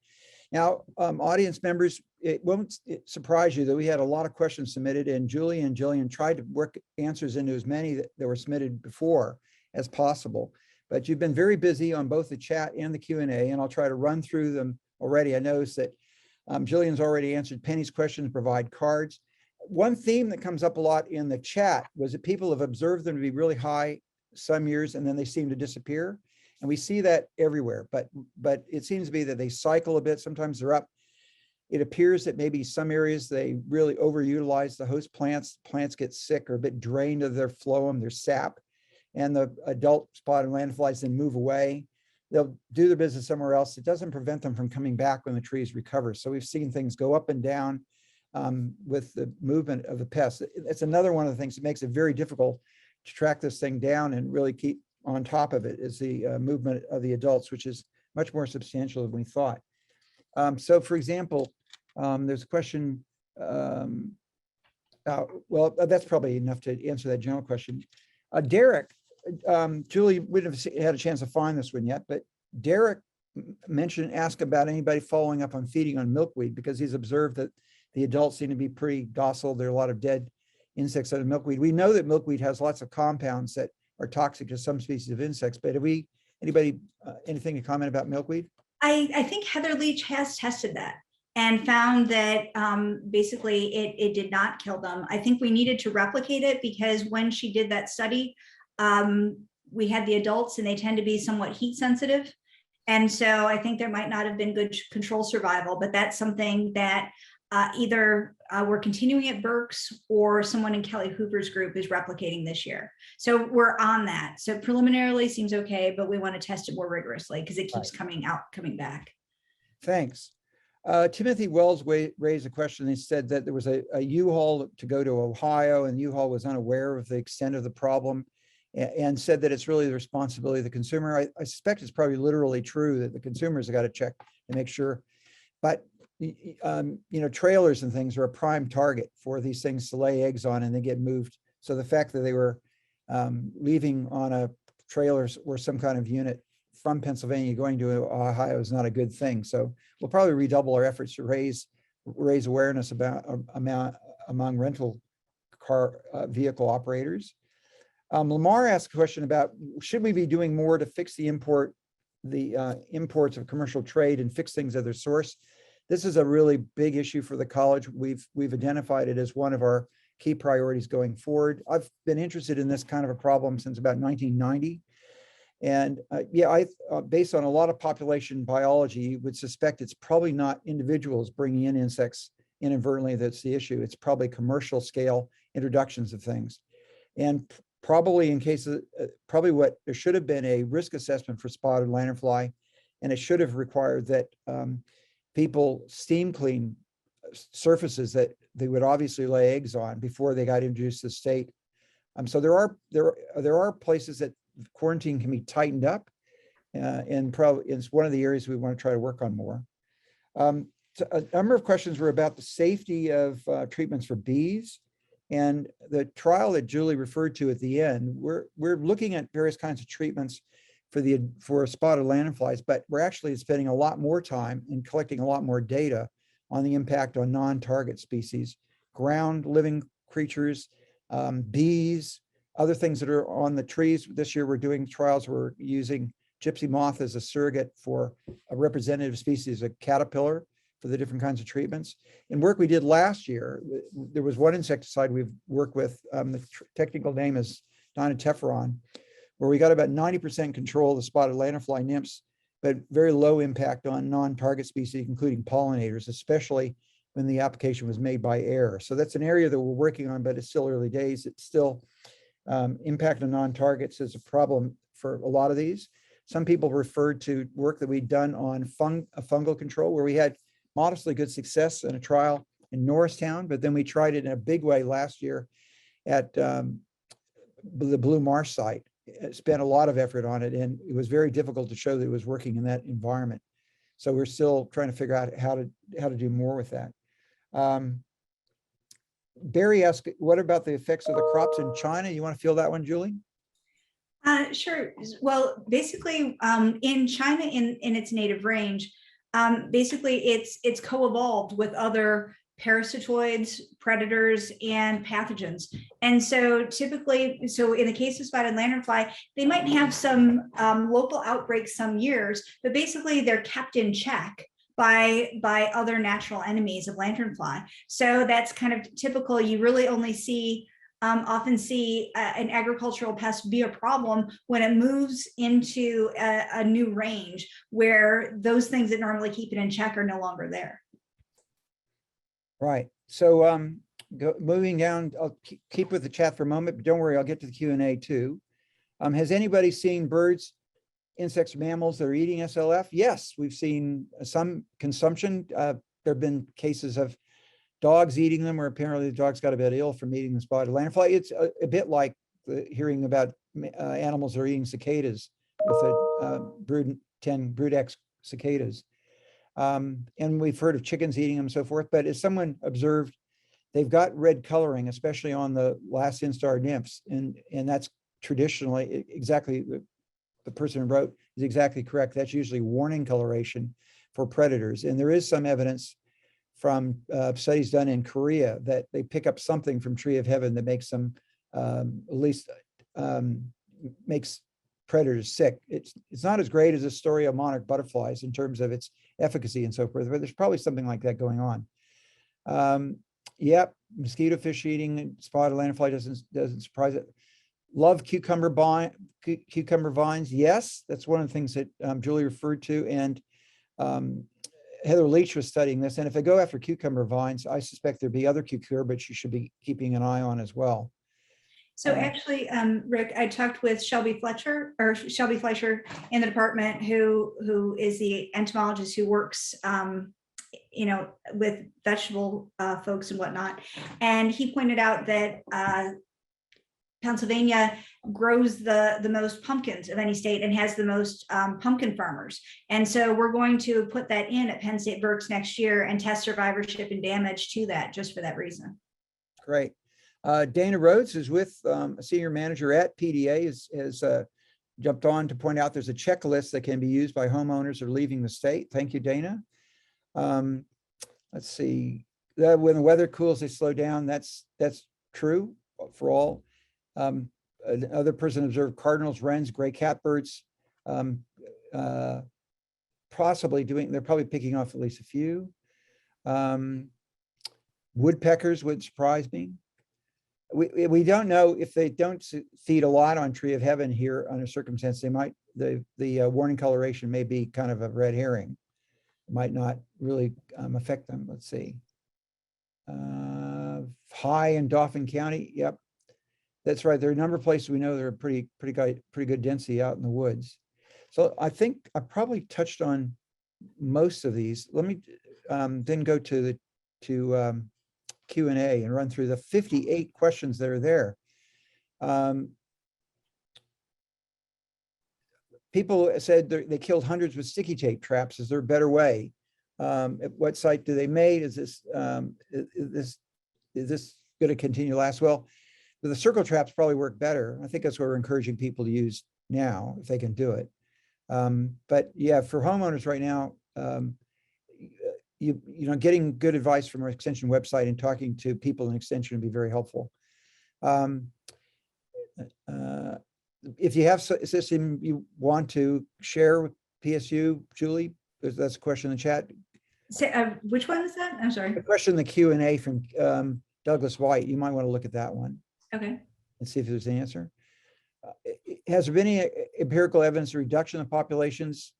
[SPEAKER 1] Now, audience members, it won't surprise you that we had a lot of questions submitted, and Julie and Jillian tried to work answers into as many that were submitted before as possible. But you've been very busy on both the chat and the Q&A, and I'll try to run through them already. I noticed that Jillian's already answered Penny's questions, provide cards. One theme that comes up a lot in the chat was that people have observed them to be really high some years, and then they seem to disappear. And we see that everywhere, but it seems to be that they cycle a bit. Sometimes they're up. It appears that maybe some areas they really overutilize the host plants. Plants get sick or a bit drained of their phloem, their sap, and the adult spotted lanternflies then move away. They'll do their business somewhere else. It doesn't prevent them from coming back when the trees recover. So we've seen things go up and down with the movement of the pests. It's another one of the things that makes it very difficult to track this thing down and really keep on top of it, is the movement of the adults, which is much more substantial than we thought. So for example, there's a question, well, that's probably enough to answer that general question. Derek, Julie wouldn't have had a chance to find this one yet, but Derek ask about anybody following up on feeding on milkweed, because he's observed that the adults seem to be pretty docile. There are a lot of dead insects out of milkweed. We know that milkweed has lots of compounds that are toxic to some species of insects, but anybody, anything to comment about milkweed?
[SPEAKER 3] I think Heather Leach has tested that and found that basically it did not kill them. I think we needed to replicate it because when she did that study, we had the adults and they tend to be somewhat heat sensitive. And so I think there might not have been good control survival, but that's something that either we're continuing at Berks or someone in Kelly Hooper's group is replicating this year. So we're on that. So preliminarily seems okay, but we want to test it more rigorously because it keeps coming back.
[SPEAKER 1] Thanks. Timothy Wells raised a question. He said that there was a U-Haul to go to Ohio, and U-Haul was unaware of the extent of the problem and said that it's really the responsibility of the consumer. I suspect it's probably literally true that the consumers have got to check and make sure. But trailers and things are a prime target for these things to lay eggs on, and they get moved. So the fact that they were leaving on a trailer or some kind of unit from Pennsylvania going to Ohio is not a good thing. So we'll probably redouble our efforts to raise awareness about among rental car vehicle operators. Lamar asked a question about, should we be doing more to fix the imports of commercial trade and fix things at their source? This is a really big issue for the college. We've identified it as one of our key priorities going forward. I've been interested in this kind of a problem since about 1990. And based on a lot of population biology, you would suspect it's probably not individuals bringing in insects inadvertently that's the issue. It's probably commercial scale introductions of things. And probably in cases, there should have been a risk assessment for spotted lanternfly, and it should have required that people steam clean surfaces that they would obviously lay eggs on before they got introduced to the state. So there are places that quarantine can be tightened up, and probably it's one of the areas we want to try to work on more. So a number of questions were about the safety of treatments for bees, and the trial that Julie referred to at the end. We're looking at various kinds of treatments for spotted lanternflies, but we're actually spending a lot more time and collecting a lot more data on the impact on non-target species, ground living creatures, bees, other things that are on the trees. This year we're doing trials. We're using gypsy moth as a surrogate for a representative species, a caterpillar, for the different kinds of treatments. In work we did last year, there was one insecticide we've worked with, the technical name is Lanterfly, where we got about 90% control of the spotted lanternfly nymphs, but very low impact on non-target species, including pollinators, especially when the application was made by air. So that's an area that we're working on, but it's still early days. It's still impact on non-targets is a problem for a lot of these. Some people referred to work that we'd done on fungal control, where we had modestly good success in a trial in Norristown, but then we tried it in a big way last year at the Blue Marsh site. It spent a lot of effort on it, and it was very difficult to show that it was working in that environment. So we're still trying to figure out how to do more with that. Barry asked, what about the effects of the crops in China? You want to field that one, Julie?
[SPEAKER 3] Sure. Well, basically, in China, in its native range, basically it's co-evolved with other parasitoids, predators, and pathogens. And so typically, in the case of spotted lanternfly, they might have some local outbreaks some years, but basically they're kept in check by other natural enemies of lanternfly. So that's kind of typical. You really only often see an agricultural pest be a problem when it moves into a new range where those things that normally keep it in check are no longer there.
[SPEAKER 1] Right. So moving down, I'll keep with the chat for a moment, but don't worry, I'll get to the Q&A too. Has anybody seen birds, insects, mammals that are eating SLF? Yes, we've seen some consumption. There have been cases of dogs eating them, where apparently the dogs got a bit ill from eating the spotted lanternfly. It's a bit like hearing about animals that are eating cicadas with the brood X cicadas. And we've heard of chickens eating them and so forth, but as someone observed, they've got red coloring, especially on the last instar nymphs. And that's traditionally exactly the person who wrote is exactly correct. That's usually warning coloration for predators. And there is some evidence from studies done in Korea that they pick up something from Tree of Heaven that makes them at least makes predators sick. It's not as great as the story of monarch butterflies in terms of its efficacy and so forth, but there's probably something like that going on. Yep, mosquito fish eating spotted lanternfly doesn't surprise it. Love cucumber vines. Yes, that's one of the things that Julie referred to, and Heather Leach was studying this. And if they go after cucumber vines, I suspect there'd be other cucurbits you should be keeping an eye on as well.
[SPEAKER 3] So actually, Rick, I talked with Shelby Fletcher in the department, who is the entomologist who works, with vegetable folks and whatnot. And he pointed out that Pennsylvania grows the most pumpkins of any state and has the most pumpkin farmers. And so we're going to put that in at Penn State Berks next year and test survivorship and damage to that just for that reason.
[SPEAKER 1] Great. Dana Rhodes is with a senior manager at PDA, has jumped on to point out there's a checklist that can be used by homeowners who are leaving the state. Thank you, Dana. Let's see. When the weather cools, they slow down. That's true for all. Another person observed cardinals, wrens, gray catbirds, possibly they're probably picking off at least a few. Woodpeckers would surprise me. We don't know if they don't feed a lot on Tree of Heaven here under circumstance. They might, the warning coloration may be kind of a red herring. It might not really affect them. Let's see. High in Dauphin County. Yep. That's right. There are a number of places we know there are pretty good density out in the woods. So I think I probably touched on most of these. Let me then go to Q&A and run through the 58 questions that are there. People said they killed hundreds with sticky tape traps. Is there a better way? At what site do they mate? Is this going to continue to last? Well, the circle traps probably work better. I think that's what we're encouraging people to use now if they can do it. But yeah, for homeowners right now, getting good advice from our extension website and talking to people in extension would be very helpful. If you have a system you want to share with PSU, Julie, that's a question in the chat.
[SPEAKER 3] Which one is that? I'm sorry.
[SPEAKER 1] A question in the Q&A from Douglas White. You might want to look at that one.
[SPEAKER 3] Okay.
[SPEAKER 1] And see if there's an answer. Has there been any empirical evidence of reduction in populations?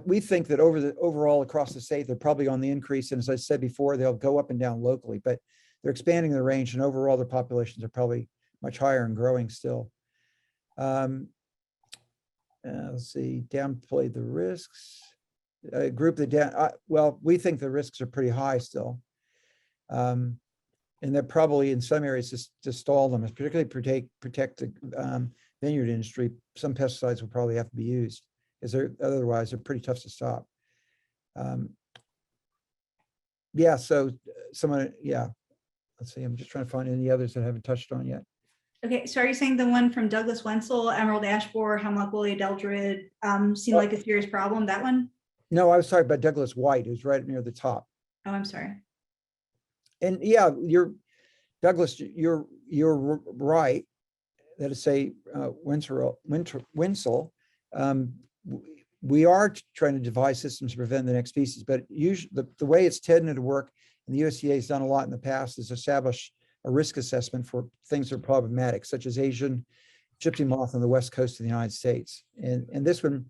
[SPEAKER 1] We think that overall across the state, they're probably on the increase. And as I said before, they'll go up and down locally, but they're expanding the range, and overall their populations are probably much higher and growing still. Let's see, downplay the risks. Group the down. Well, we think the risks are pretty high still. And they're probably in some areas to stall them, particularly protect the vineyard industry. Some pesticides will probably have to be used, because otherwise they're pretty tough to stop. Yeah, so someone, yeah. Let's see, I'm just trying to find any others that I haven't touched on yet.
[SPEAKER 3] Okay, so are you saying the one from Douglas Wenzel, Emerald Ash Borer, Hemlock Woolly Adeldrid, seemed like a serious problem, that one?
[SPEAKER 1] No, I was talking about Douglas White, who's right near the top.
[SPEAKER 3] Oh, I'm sorry.
[SPEAKER 1] And yeah, Douglas, you're right. That is say Wenzel. We are trying to devise systems to prevent the next species, but usually the way it's tended to work, and the USDA has done a lot in the past, is establish a risk assessment for things that are problematic, such as Asian gypsy moth on the west coast of the United States. And this one,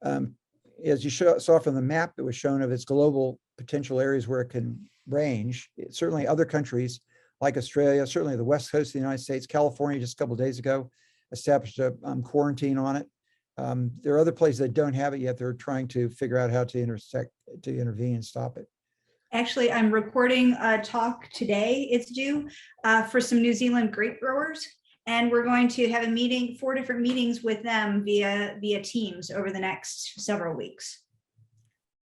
[SPEAKER 1] as you saw from the map that was shown of its global potential areas where it can range, certainly other countries like Australia, certainly the west coast of the United States, California just a couple of days ago established a quarantine on it. There are other places that don't have it yet. They're trying to figure out how to intervene and stop it.
[SPEAKER 3] Actually, I'm recording a talk today. It's due for some New Zealand grape growers. And we're going to have a meeting, 4 different meetings with them via Teams over the next several weeks.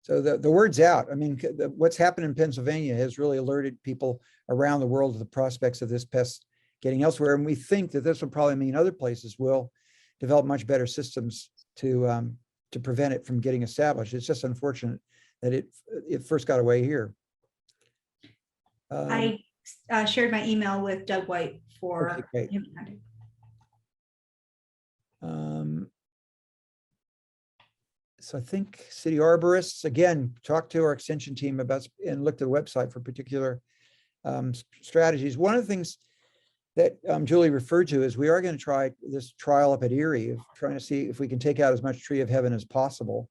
[SPEAKER 1] So the word's out. I mean, what's happened in Pennsylvania has really alerted people around the world of the prospects of this pest getting elsewhere. And we think that this will probably mean other places will. develop much better systems to prevent it from getting established. It's just unfortunate that it first got away here.
[SPEAKER 3] I shared my email with Doug White for
[SPEAKER 1] Okay, great.
[SPEAKER 3] him to contact.
[SPEAKER 1] So I think city arborists, again, talked to our extension team about and looked at the website for particular strategies. One of the things that Julie referred to is we are going to try this trial up at Erie of trying to see if we can take out as much tree of heaven as possible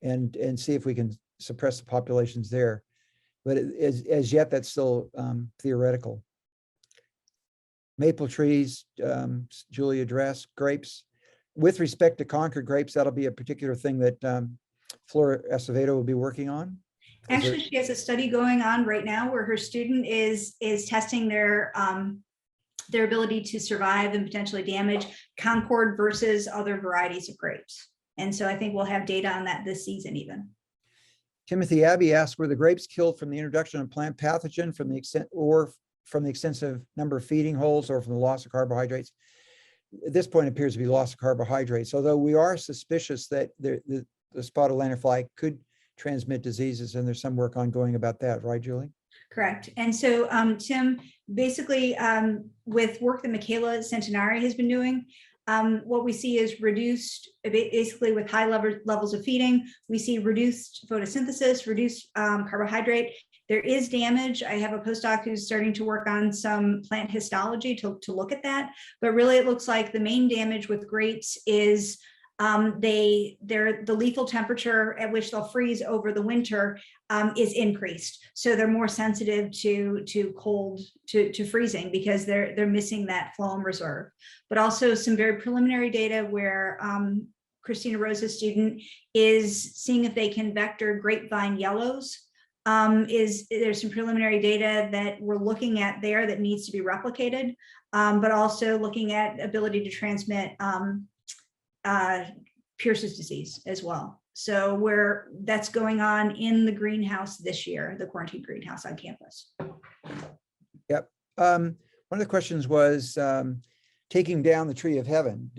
[SPEAKER 1] and see if we can suppress the populations there. But as yet, that's still theoretical. Maple trees, Julie addressed, grapes. With respect to Concord grapes, that'll be a particular thing that Flora Acevedo will be working on.
[SPEAKER 3] Actually, she has a study going on right now where her student is testing their ability to survive and potentially damage Concord versus other varieties of grapes. And so I think we'll have data on that this season even.
[SPEAKER 1] Timothy Abbey asked, were the grapes killed from the introduction of plant pathogen from the extensive number of feeding holes or from the loss of carbohydrates? At this point, it appears to be loss of carbohydrates, although we are suspicious that the spotted lanternfly could transmit diseases, and there's some work ongoing about that, right, Julie?
[SPEAKER 3] Correct. And so, Tim, basically, with work that Michaela Centenari has been doing, what we see is reduced, basically with high levels of feeding, we see reduced photosynthesis, reduced carbohydrate. There is damage. I have a postdoc who's starting to work on some plant histology to look at that. But really, it looks like the main damage with grapes is the lethal temperature at which they'll freeze over the winter is increased. So they're more sensitive to cold, to freezing, because they're missing that phloem reserve. But also some very preliminary data where Christina Rosa's student is seeing if they can vector grapevine yellows. There's some preliminary data that we're looking at there that needs to be replicated, but also looking at ability to transmit Pierce's disease as well. So that's going on in the greenhouse this year, the quarantine greenhouse on campus.
[SPEAKER 1] Yep. One of the questions was taking down the tree of heaven.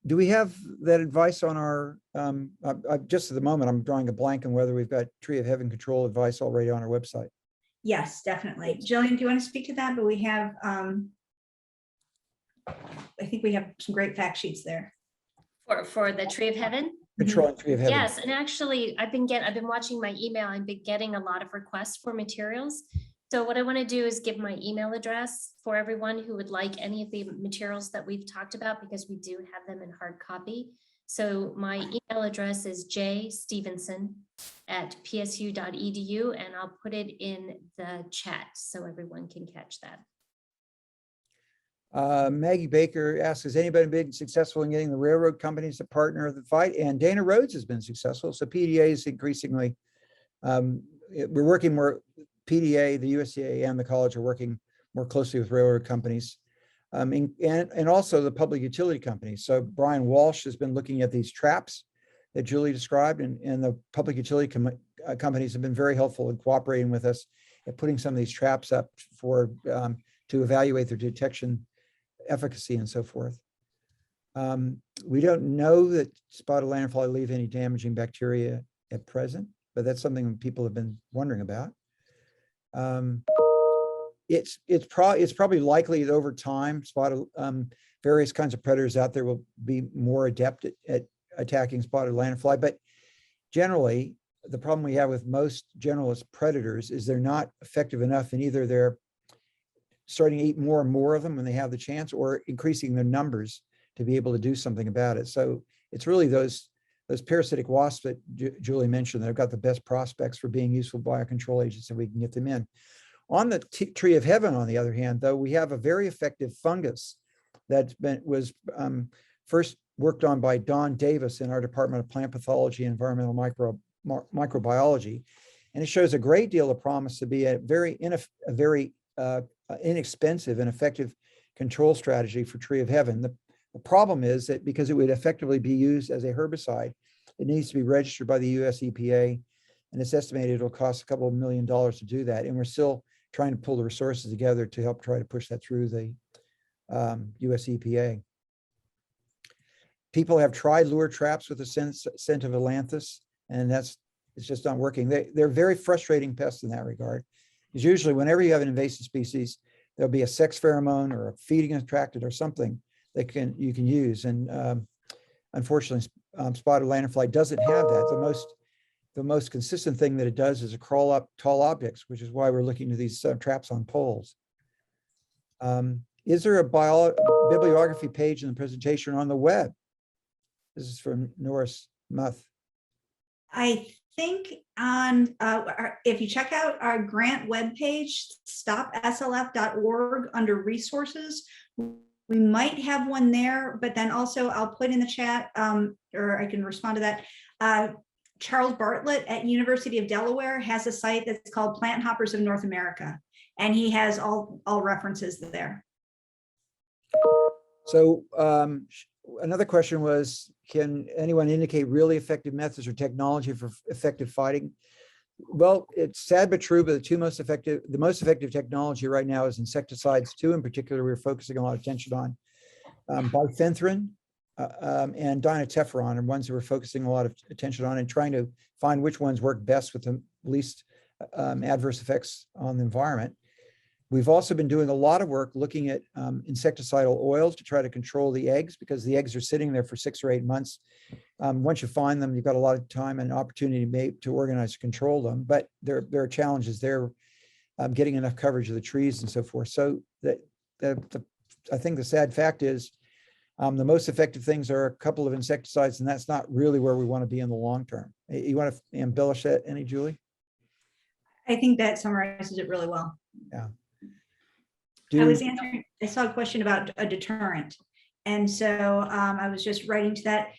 [SPEAKER 1] Do we have that advice on our, just at the moment, I'm drawing a blank on whether we've got tree of heaven control advice already on our website.
[SPEAKER 3] Yes, definitely. Jillian, do you want to speak to that? But we have, I think we have some great fact sheets there.
[SPEAKER 2] For the tree of heaven?
[SPEAKER 1] Control tree of heaven.
[SPEAKER 2] Yes, and actually I've been watching my email. I've been getting a lot of requests for materials. So what I want to do is give my email address for everyone who would like any of the materials that we've talked about, because we do have them in hard copy. So my email address is jstevenson@psu.edu, and I'll put it in the chat so everyone can catch that.
[SPEAKER 1] Maggie Baker asks, has anybody been successful in getting the railroad companies to partner in the fight? And Dana Rhodes has been successful. So PDA is increasingly, we're working more, PDA, the USDA and the college are working more closely with railroad companies and also the public utility companies. So Brian Walsh has been looking at these traps that Julie described, and the public utility companies have been very helpful in cooperating with us at putting some of these traps up for to evaluate their detection efficacy and so forth. We don't know that spotted lanternfly leave any damaging bacteria at present, but that's something people have been wondering about. It's probably likely that over time, various kinds of predators out there will be more adept at attacking spotted lanternfly. But generally, the problem we have with most generalist predators is they're not effective enough, and either they're starting to eat more and more of them when they have the chance, or increasing their numbers to be able to do something about it. So it's really those parasitic wasps that Julie mentioned that have got the best prospects for being useful biocontrol agents, and we can get them in. On the tree of heaven, on the other hand, though, we have a very effective fungus that was first worked on by Don Davis in our Department of Plant Pathology and Environmental Microbiology, and it shows a great deal of promise to be a very inexpensive and effective control strategy for tree of heaven. The problem is that because it would effectively be used as a herbicide, it needs to be registered by the US EPA, and it's estimated it'll cost a couple of $1 million to do that. And we're still trying to pull the resources together to help try to push that through the US EPA. People have tried lure traps with the scent of Ailanthus, and it's just not working. They're very frustrating pests in that regard. Because usually whenever you have an invasive species, there'll be a sex pheromone or a feeding attractant or something that you can use. And unfortunately, spotted lanternfly doesn't have that. The most consistent thing that it does is to crawl up tall objects, which is why we're looking to these traps on poles. Is there a bibliography page in the presentation on the web? This is from Norris Muth.
[SPEAKER 3] I think on, if you check out our grant webpage, stopslf.org, under resources, we might have one there, but then also I'll put in the chat, or I can respond to that. Charles Bartlett at University of Delaware has a site that's called Plant Hoppers of North America, and he has all references there.
[SPEAKER 1] So another question was, can anyone indicate really effective methods or technology for effective fighting? Well, it's sad but true, but the most effective technology right now is insecticides. Two in particular, we're focusing a lot of attention on. Bifenthrin and dinotefuran are ones that we're focusing a lot of attention on and trying to find which ones work best with the least adverse effects on the environment. We've also been doing a lot of work looking at insecticidal oils to try to control the eggs, because the eggs are sitting there for 6 or 8 months. Once you find them, you've got a lot of time and opportunity to organize to control them, but there are challenges there, getting enough coverage of the trees and so forth. So I think the sad fact is the most effective things are a couple of insecticides, and that's not really where we want to be in the long term. You want to embellish that any, Julie?
[SPEAKER 3] I think that summarizes it really well.
[SPEAKER 1] Yeah.
[SPEAKER 3] I saw a question about a deterrent. And so I was just writing to that.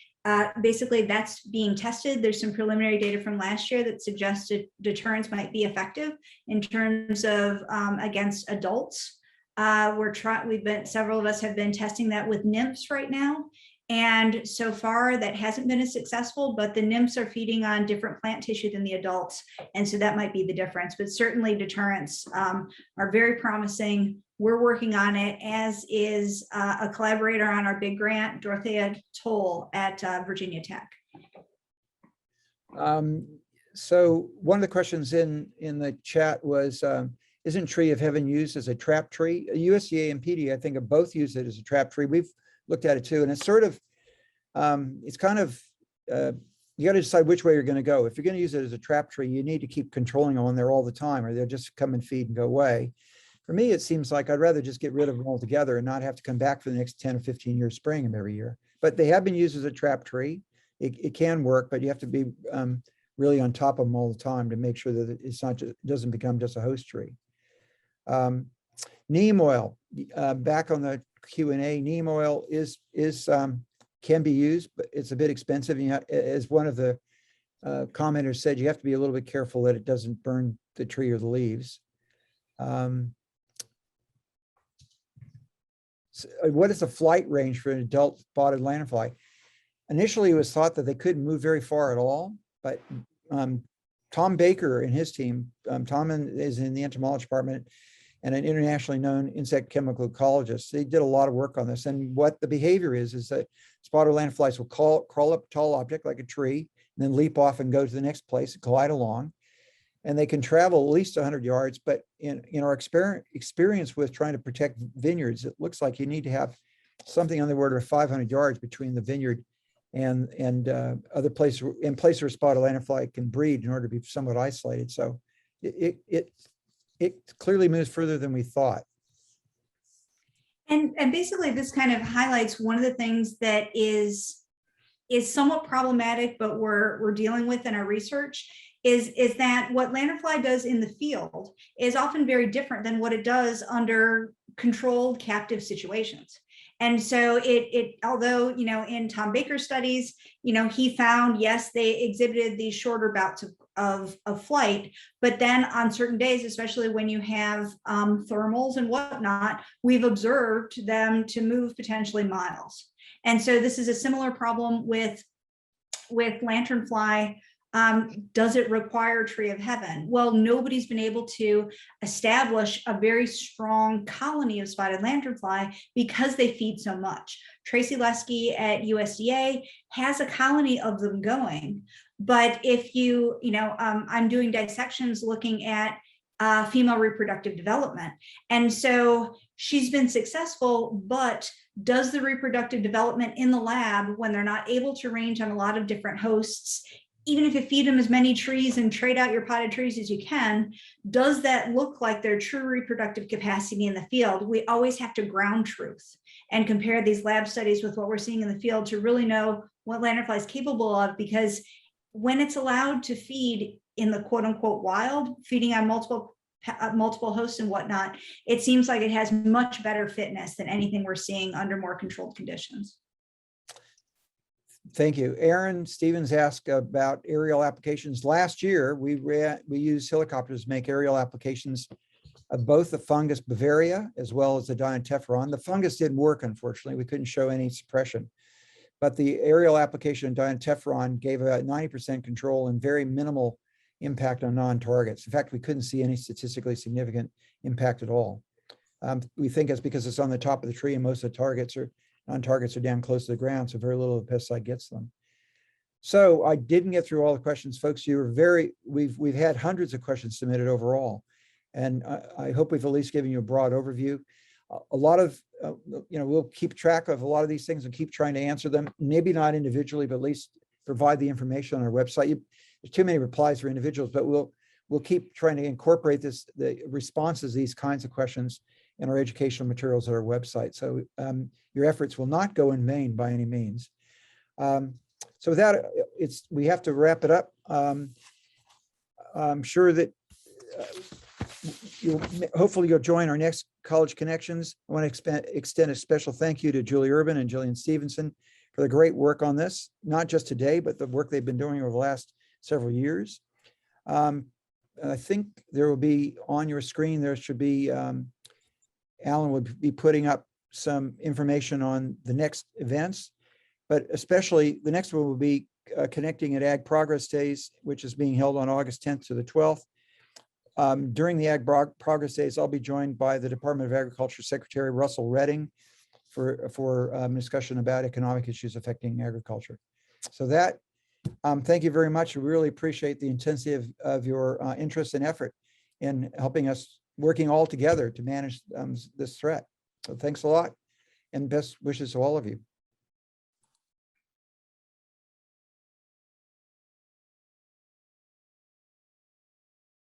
[SPEAKER 3] Basically, that's being tested. There's some preliminary data from last year that suggested deterrents might be effective in terms of against adults. Several of us have been testing that with nymphs right now. And so far that hasn't been as successful, but the nymphs are feeding on different plant tissue than the adults. And so that might be the difference, but certainly deterrents are very promising. We're working on it, as is a collaborator on our big grant, Dorothea Toll at Virginia Tech.
[SPEAKER 1] So one of the questions in the chat was, isn't Tree of Heaven used as a trap tree? USDA and PD, I think, have both used it as a trap tree. We've looked at it too, and it's sort of, it's kind of, you got to decide which way you're going to go. If you're going to use it as a trap tree, you need to keep controlling them on there all the time, or they'll just come and feed and go away. For me, it seems like I'd rather just get rid of them altogether and not have to come back for the next 10 or 15 years, spraying them every year. But they have been used as a trap tree. It can work, but you have to be really on top of them all the time to make sure that it's not just, it doesn't become just a host tree. Neem oil, back on the Q&A, neem oil can be used, but it's a bit expensive. And as one of the commenters said, you have to be a little bit careful that it doesn't burn the tree or the leaves. What is the flight range for an adult spotted lanternfly? Initially, it was thought that they couldn't move very far at all, but Tom Baker and his team, Tom is in the entomology department and an internationally known insect chemical ecologist. They did a lot of work on this. And what the behavior is that spotted lanternflies will crawl up a tall object like a tree, and then leap off and go to the next place and glide along. And they can travel at least 100 yards, but in our experience with trying to protect vineyards, it looks like you need to have something on the order of 500 yards between the vineyard and other places, in places where spotted lanternfly can breed in order to be somewhat isolated. So it clearly moves further than we thought.
[SPEAKER 3] And basically this kind of highlights one of the things that is somewhat problematic, but we're dealing with in our research, is that what lanternfly does in the field is often very different than what it does under controlled captive situations. And so although, in Tom Baker's studies, he found, yes, they exhibited these shorter bouts of flight, but then on certain days, especially when you have thermals and whatnot, we've observed them to move potentially miles. And so this is a similar problem with lanternfly. Does it require tree of heaven? Well, nobody's been able to establish a very strong colony of spotted lanternfly because they feed so much. Tracy Lesky at USDA has a colony of them going. But if I'm doing dissections looking at female reproductive development. And so she's been successful, but does the reproductive development in the lab, when they're not able to range on a lot of different hosts, even if you feed them as many trees and trade out your potted trees as you can, does that look like their true reproductive capacity in the field? We always have to ground truth and compare these lab studies with what we're seeing in the field to really know what Lanterfly is capable of, because when it's allowed to feed in the quote unquote wild, feeding on multiple hosts and whatnot, it seems like it has much better fitness than anything we're seeing under more controlled conditions.
[SPEAKER 1] Thank you. Aaron Stevens asked about aerial applications. Last year, we used helicopters to make aerial applications of both the fungus Bavaria as well as the Diantephron. The fungus didn't work, unfortunately. We couldn't show any suppression. But the aerial application of Diantephron gave about 90% control and very minimal impact on non-targets. In fact, we couldn't see any statistically significant impact at all. We think it's because it's on the top of the tree and most of the non-targets are down close to the ground, so very little of the pesticide gets them. So I didn't get through all the questions, folks. We've had hundreds of questions submitted overall, and I hope we've at least given you a broad overview. A lot of, we'll keep track of a lot of these things and keep trying to answer them, maybe not individually, but at least provide the information on our website. There's too many replies for individuals, but we'll keep trying to incorporate the responses to these kinds of questions in our educational materials at our website. So your efforts will not go in vain by any means. So with that, we have to wrap it up. I'm sure that hopefully you'll join our next College Connections. I want to extend a special thank you to Julie Urban and Jillian Stevenson for the great work on this, not just today, but the work they've been doing over the last several years. I think there will be on your screen, there should be, Alan will be putting up some information on the next events, but especially the next one will be Connecting at Ag Progress Days, which is being held on August 10th to the 12th. During the Ag Progress Days, I'll be joined by the Department of Agriculture Secretary Russell Redding for discussion about economic issues affecting agriculture. So that, thank you very much. We really appreciate the intensity of your interest and effort in helping us, working all together to manage this threat. So thanks a lot and best wishes to all of you.